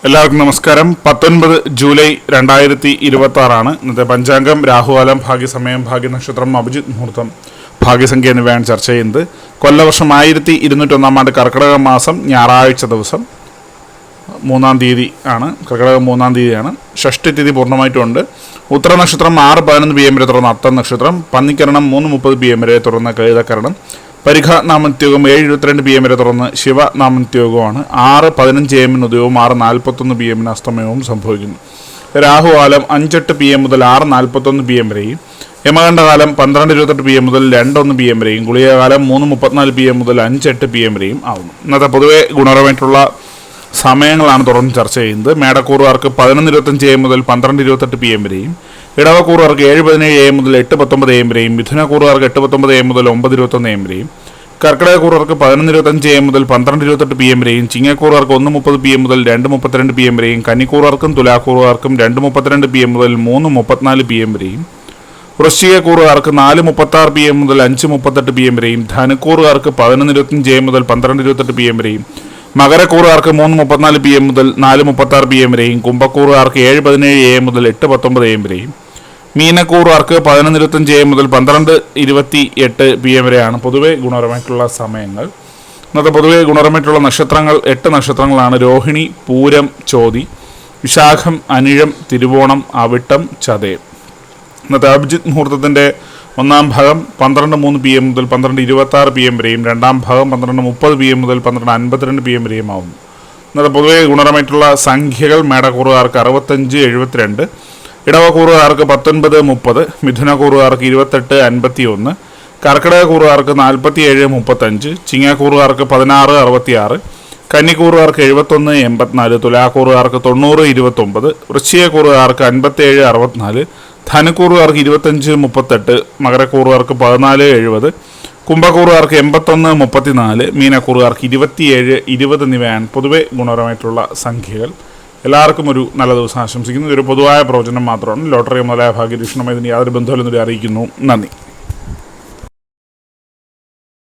എല്ലാവർക്കും നമസ്കാരം. 19 ജൂലൈ 2026 ഇന്നത്തെ പഞ്ചാംഗം. രാഹുകാലം, ഭാഗ്യസമയം, ഭാഗ്യനക്ഷത്രം, അഭിജിത്ത് മുഹൂർത്തം, ഭാഗ്യസംഖ്യ എന്നിവയാണ് ചർച്ച ചെയ്യുന്നത്. കൊല്ലവർഷം 1201 ആണ്ട് കർക്കിടക മാസം ഞായറാഴ്ച ദിവസം 3-ാം തീയതി ആണ്. കർക്കിടകം 3-ാം തീയതിയാണ്. ഷഷ്ടി തിഥി പൂർണ്ണമായിട്ടുണ്ട്. ഉത്തര നക്ഷത്രം 6:11 PM വരെ തുടർന്ന് അത്തം നക്ഷത്രം, പന്നിക്കരണം 3:30 PM വരെ തുടർന്ന് കൈതക്കരണം, പരിഘ നാമനിത്യോഗം 7:22 PM വരെ തുടർന്ന് ശിവനാമനിത്യോഗമാണ്. 6:15 AM ഉദയവും 6:41 PM അസ്തമയവും സംഭവിക്കുന്നു. രാഹുകാലം 5:08 PM മുതൽ 6:41 PM വരെയും, യമകണ്ഠകാലം 12:28 PM മുതൽ 2:01 PM വരെയും, ഗുളികകാലം 3:34 PM മുതൽ 5:08 PM വരെയും ആവുന്നു. ഇന്നത്തെ പൊതുവെ ഗുണപരമായിട്ടുള്ള സമയങ്ങളാണ് തുടർന്ന് ചർച്ച ചെയ്യുന്നത്. മേടക്കൂറുകാർക്ക് 11:25 AM മുതൽ 12:28 PM വരെയും, ഇടവക്കൂറുകാർക്ക് 7:17 AM മുതൽ 8:19 AM വരെയും, മിഥുനക്കൂറുകാർക്ക് 8:19 AM മുതൽ 9:21 AM വരെയും, കർക്കിടകക്കൂറുകാർക്ക് 11:25 AM മുതൽ 12:28 PM വരെയും, ചിങ്ങക്കൂറുകാർക്ക് 1:30 PM മുതൽ 2:32 PM വരെയും, കന്നിക്കൂറുകാർക്കും തുലാക്കൂറുകാർക്കും 2:32 PM മുതൽ 3:34 PM വരെയും, വൃശ്ചികക്കൂറുകാർക്ക് 4:36 PM മുതൽ 5:38 PM വരെയും, ധനുക്കൂറുകാർക്ക് 11:25 AM മുതൽ 12:28 PM വരെയും, മകരക്കൂറുകാർക്ക് 3:34 PM മുതൽ 4:36 PM വരെയും, കുംഭക്കൂറുകാർക്ക് 7:17 AM മുതൽ 8:19 AM വരെയും, മീനക്കൂറുകാർക്ക് 11:25 AM മുതൽ 12:28 PM വരെയാണ് പൊതുവെ ഗുണപരമായിട്ടുള്ള സമയങ്ങൾ. ഇന്നത്തെ പൊതുവെ ഗുണപരമായിട്ടുള്ള നക്ഷത്രങ്ങൾ 8 നക്ഷത്രങ്ങളാണ്. രോഹിണി, പൂരം, ചോതി, വിശാഖം, അനിഴം, തിരുവോണം, അവിട്ടം, ചതയം. ഇന്നത്തെ അഭിജിത്ത് മുഹൂർത്തത്തിൻ്റെ 1-ാം ഭാഗം 12:03 PM മുതൽ 12:26 PM വരെയും, 2-ാം ഭാഗം 12:30 PM മുതൽ 12:52 PM വരെയും ആവുന്നു. ഇന്നത്തെ പൊതുവെ ഗുണപരമായിട്ടുള്ള സംഖ്യകൾ: മേടക്കൂറുകാർക്ക് 65-72, ഇടവക്കൂറുകാർക്ക് 19-30, മിഥുനക്കൂറുകാർക്ക് 28-51, കർക്കിടകക്കൂറുകാർക്ക് 47-35, ചിങ്ങക്കൂറുകാർക്ക് 16-66, കന്നിക്കൂറുകാർക്ക് 71-84, തുലാക്കൂറുകാർക്ക് 90-29, വൃശ്ചികക്കൂറുകാർക്ക് 57-64, ധനുക്കൂറുകാർക്ക് 25-38, മകരക്കൂറുകാർക്ക് 14-70, കുംഭക്കൂറുകാർക്ക് 81-34, മീനക്കൂറുകാർക്ക് 27-20 എന്നിവയാണ് പൊതുവെ ഗുണപരമായിട്ടുള്ള സംഖ്യകൾ. എല്ലാവർക്കും ഒരു നല്ല ദിവസം ആശംസിക്കുന്നു. ഇതൊരു പൊതുവായ പ്രവചനം മാത്രമാണ്. ലോട്ടറി മുതലായ ഭാഗ്യരീക്ഷണമായി ഇതിന് യാതൊരു ബന്ധമില്ലെന്നൊരു അറിയിക്കുന്നു. നന്ദി.